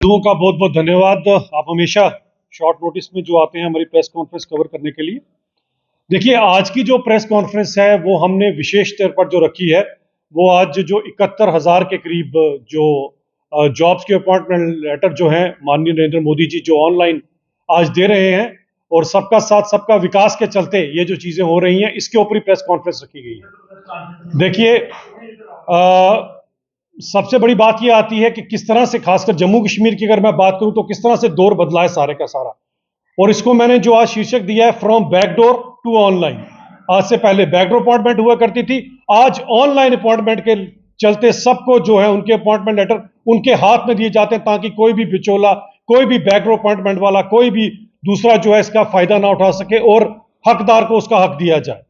लोगों का बहुत बहुत धन्यवाद। आप हमेशा शॉर्ट नोटिस में जो आते हैं हमारी प्रेस कॉन्फ्रेंस कवर करने के लिए। देखिए, आज की जो प्रेस कॉन्फ्रेंस है वो हमने विशेष तौर पर जो रखी है वो आज जो 71,000 के करीब जो जॉब्स के अपॉइंटमेंट लेटर जो हैं माननीय नरेंद्र मोदी जी जो ऑनलाइन आज दे रहे हैं, और सबका साथ सबका विकास के चलते ये जो चीजें हो रही हैं इसके ऊपर ही प्रेस कॉन्फ्रेंस रखी गई है। देखिए, सबसे बड़ी बात ये आती है कि किस तरह से, खासकर जम्मू कश्मीर की अगर मैं बात करूं तो किस तरह से दौर बदला है सारे का सारा। और इसको मैंने जो आज शीर्षक दिया है, फ्रॉम बैकडोर टू ऑनलाइन। आज से पहले बैकडोर अपॉइंटमेंट हुआ करती थी, आज ऑनलाइन अपॉइंटमेंट के चलते सबको जो है उनके अपॉइंटमेंट लेटर उनके हाथ में दिए जाते हैं, ताकि कोई भी बिचौला, कोई भी बैकडोर अपॉइंटमेंट वाला, कोई भी दूसरा जो है इसका फायदा ना उठा सके और हकदार को उसका हक दिया जाए।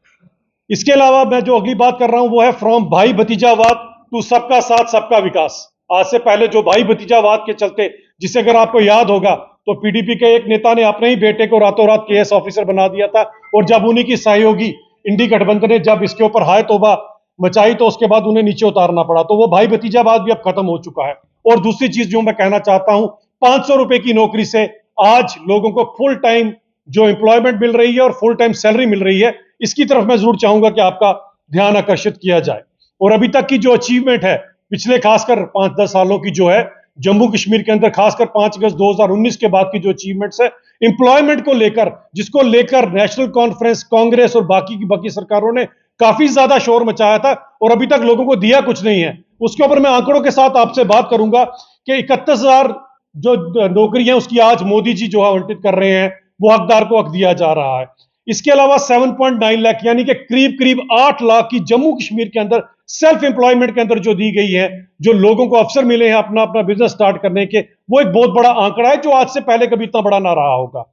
इसके अलावा मैं जो अगली बात कर रहा हूं वो है फ्रॉम भाई भतीजावाद टू सबका साथ सबका विकास। आज से पहले जो भाई भतीजावाद के चलते, जिसे अगर आपको याद होगा तो पीडीपी के एक नेता ने अपने ही बेटे को रातों रात केएस ऑफिसर बना दिया था, और जब उन्हीं की सहयोगी इंडी गठबंधन ने जब इसके ऊपर हाय तौबा मचाई तो उसके बाद उन्हें नीचे उतारना पड़ा। तो वो भाई भतीजावाद भी अब खत्म हो चुका है। और दूसरी चीज जो मैं कहना चाहता हूं, 500 रुपए की नौकरी से आज लोगों को फुल टाइम जो एम्प्लॉयमेंट मिल रही है और फुल टाइम सैलरी मिल रही है, इसकी तरफ मैं जरूर चाहूंगा कि आपका ध्यान आकर्षित किया जाए। और अभी तक की जो अचीवमेंट है पिछले खासकर 5-10 सालों की जो है जम्मू कश्मीर के अंदर, खासकर 5 अगस्त 2019 के बाद की जो अचीवमेंट्स है एम्प्लॉयमेंट को लेकर, जिसको लेकर नेशनल कॉन्फ्रेंस, कांग्रेस और बाकी सरकारों ने काफी ज्यादा शोर मचाया था और अभी तक लोगों को दिया कुछ नहीं है। उसके ऊपर मैं आंकड़ों के साथ आपसे बात करूंगा कि 31,000 जो नौकरियां उसकी आज मोदी जी जो आवंटित कर रहे हैं वो हकदार को हक दिया जा रहा है। इसके अलावा 7.9 लाख यानी कि करीब करीब 8 लाख की जम्मू कश्मीर के अंदर सेल्फ एम्प्लॉयमेंट के अंदर जो दी गई है, जो लोगों को अवसर मिले हैं अपना अपना बिजनेस स्टार्ट करने के, वो एक बहुत बड़ा आंकड़ा है जो आज से पहले कभी इतना बड़ा ना रहा होगा।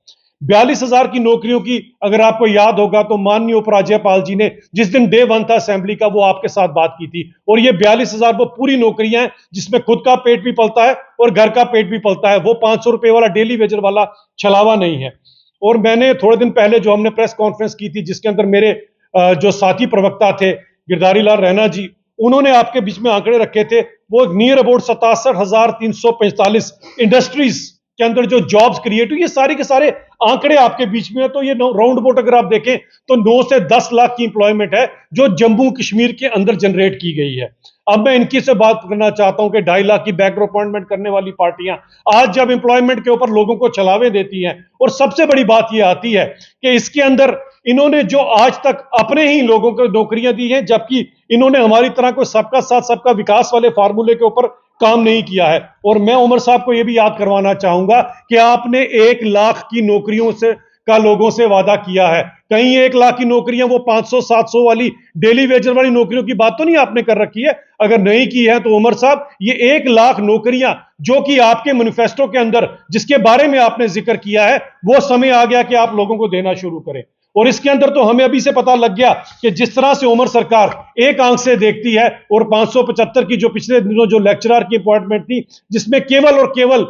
42,000 की नौकरियों की अगर आपको याद होगा तो माननीय उपराज्यपाल जी ने जिस दिन डे 1 था असेंबली का वो आपके साथ बात की थी, और ये 42,000 वो पूरी नौकरियां हैं जिसमें खुद का पेट भी पलता है और घर का पेट भी पलता है। वो 500 रुपए वाला डेली वेजर वाला छलावा नहीं है। और मैंने थोड़े दिन पहले जो हमने प्रेस कॉन्फ्रेंस की थी जिसके अंदर मेरे जो साथी प्रवक्ता थे गिरधारी लाल रैना जी, उन्होंने आपके बीच में आंकड़े रखे थे। वो नियर अबाउट 67,345 इंडस्ट्रीज के अंदर जो जॉब्स क्रिएट हुई, ये सारे के सारे आंकड़े आपके बीच में है। तो ये राउंड अबाउट अगर आप देखें तो 9 से 10 लाख की इंप्लॉयमेंट है जो जम्मू कश्मीर के अंदर जनरेट की गई है। अब मैं इनकी से बात करना चाहता हूं कि 2.5 लाख की बैकडोर अपॉइंटमेंट करने वाली पार्टियां आज जब एम्प्लॉयमेंट के ऊपर लोगों को छलावे देती हैं, और सबसे बड़ी बात यह आती है कि इसके अंदर इन्होंने जो आज तक अपने ही लोगों को नौकरियां दी हैं, जबकि इन्होंने हमारी तरह कोई सबका साथ सबका विकास वाले फार्मूले के ऊपर काम नहीं किया है। और मैं उमर साहब को यह भी याद करवाना चाहूंगा कि आपने 1 लाख की नौकरियों से का लोगों से वादा किया है। कहीं 1 लाख की नौकरियां वो 500-700 वाली डेली वेजर वाली नौकरियों की बात तो नहीं आपने कर रखी है? अगर नहीं की है तो उमर साहब, ये 1 लाख नौकरियां जो कि आपके मैनिफेस्टो के अंदर जिसके बारे में आपने जिक्र किया है, वो समय आ गया कि आप लोगों को देना शुरू करें। और इसके अंदर तो हमें अभी से पता लग गया कि जिस तरह से उमर सरकार एक आंख से देखती है, और 575 की जो पिछले दिनों जो लेक्चरर की अपॉइंटमेंट थी जिसमें केवल और केवल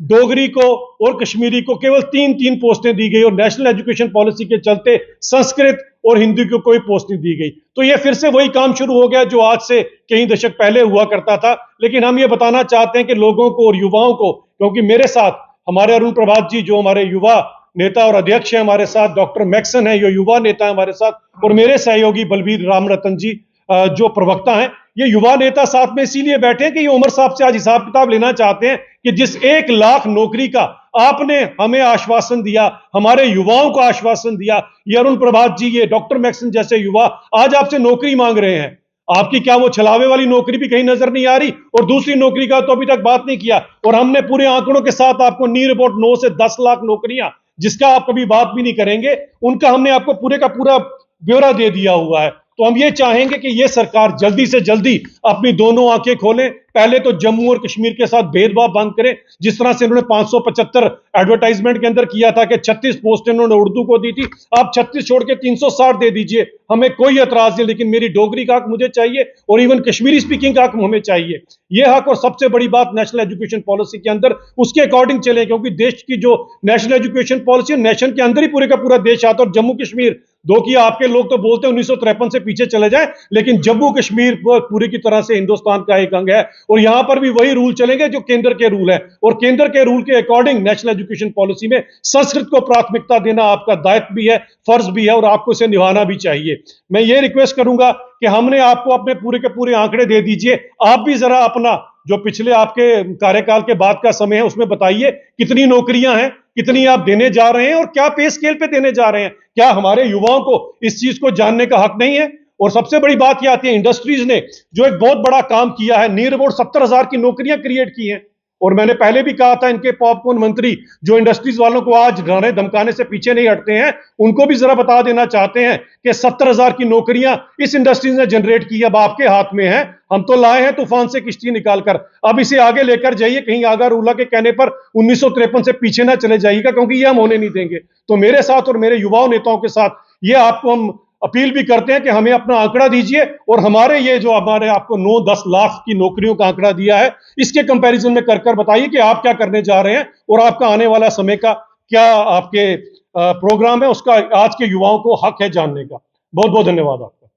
डोगरी को और कश्मीरी को केवल 3-3 पोस्टें दी गई, और नेशनल एजुकेशन पॉलिसी के चलते संस्कृत और हिंदी को कोई पोस्ट नहीं दी गई। तो ये फिर से वही काम शुरू हो गया जो आज से कई दशक पहले हुआ करता था। लेकिन हम ये बताना चाहते हैं कि लोगों को और युवाओं को, क्योंकि मेरे साथ हमारे अरुण प्रभात जी जो हमारे युवा नेता और अध्यक्ष है, हमारे साथ डॉक्टर मैक्सन है जो युवा नेता है हमारे साथ, और मेरे सहयोगी बलबीर राम रतन जी जो प्रवक्ता हैं, ये युवा नेता साथ में इसीलिए बैठे हैं कि ये उमर साहब से आज हिसाब किताब लेना चाहते हैं कि जिस 1 लाख नौकरी का आपने हमें आश्वासन दिया, हमारे युवाओं को आश्वासन दिया, ये अरुण प्रभात जी, ये डॉक्टर मैक्सन जैसे युवा आज आपसे नौकरी मांग रहे हैं। आपकी क्या वो छलावे वाली नौकरी भी कहीं नजर नहीं आ रही? और दूसरी नौकरी का तो अभी तक बात नहीं किया, और हमने पूरे आंकड़ों के साथ आपको नियर अबाउट 9 से 10 लाख नौकरियां जिसका आप कभी बात भी नहीं करेंगे, उनका हमने आपको पूरे का पूरा ब्यौरा दे दिया हुआ है। तो हम ये चाहेंगे कि ये सरकार जल्दी से जल्दी अपनी दोनों आंखें खोलें। पहले तो जम्मू और कश्मीर के साथ भेदभाव बंद करें, जिस तरह से उन्होंने 575 एडवर्टाइजमेंट के अंदर किया था कि 36 पोस्टें उन्होंने उर्दू को दी थी, आप 36 छोड़ के 360 दे दीजिए, हमें कोई एतराज नहीं, लेकिन मेरी डोगरी का हक मुझे चाहिए और इवन कश्मीरी स्पीकिंग का हक हमें चाहिए। यह हक, और सबसे बड़ी बात नेशनल एजुकेशन पॉलिसी के अंदर उसके अकॉर्डिंग चले, क्योंकि देश की जो नेशनल एजुकेशन पॉलिसी नेशन के अंदर ही पूरे का पूरा देश आता है, और जम्मू कश्मीर दो कि आपके लोग तो बोलते हैं 1953 से पीछे चले जाएं, लेकिन जम्मू कश्मीर पूरी की तरह से हिंदुस्तान का एक अंग है और यहां पर भी वही रूल चलेंगे जो केंद्र के रूल है, और केंद्र के रूल के अकॉर्डिंग नेशनल एजुकेशन पॉलिसी में संस्कृत को प्राथमिकता देना आपका दायित्व भी है, फर्ज भी है, और आपको इसे निभाना भी चाहिए। मैं ये रिक्वेस्ट करूंगा कि हमने आपको अपने पूरे के पूरे आंकड़े दे दीजिए, आप भी जरा अपना जो पिछले आपके कार्यकाल के बाद का समय है उसमें बताइए कितनी नौकरियां हैं, कितनी आप देने जा रहे हैं और क्या पे स्केल पे देने जा रहे हैं। क्या हमारे युवाओं को इस चीज को जानने का हक नहीं है? और सबसे बड़ी बात यह आती है, इंडस्ट्रीज ने जो एक बहुत बड़ा काम किया है, नियर अबाउट 70,000 की नौकरियां क्रिएट की हैं। और मैंने पहले भी कहा था, इनके पॉपकॉर्न मंत्री जो इंडस्ट्रीज वालों को आज डराने धमकाने से पीछे नहीं हटते हैं, उनको भी जरा बता देना चाहते हैं कि 70,000 की नौकरियां इस इंडस्ट्रीज ने जनरेट की, अब आपके हाथ में है। हम तो लाए हैं तूफान से किश्ती निकालकर, अब इसे आगे लेकर जाइए, कहीं आगा रूला के कहने पर 1953 से पीछे ना चले जाइएगा, क्योंकि ये हम होने नहीं देंगे। तो मेरे साथ और मेरे युवाओं नेताओं के साथ ये आपको हम अपील भी करते हैं कि हमें अपना आंकड़ा दीजिए, और हमारे ये जो हमारे आपको 9-10 लाख की नौकरियों का आंकड़ा दिया है, इसके कंपैरिजन में कर बताइए कि आप क्या करने जा रहे हैं और आपका आने वाला समय का क्या आपके प्रोग्राम है, उसका आज के युवाओं को हक है जानने का। बहुत बहुत धन्यवाद आपका।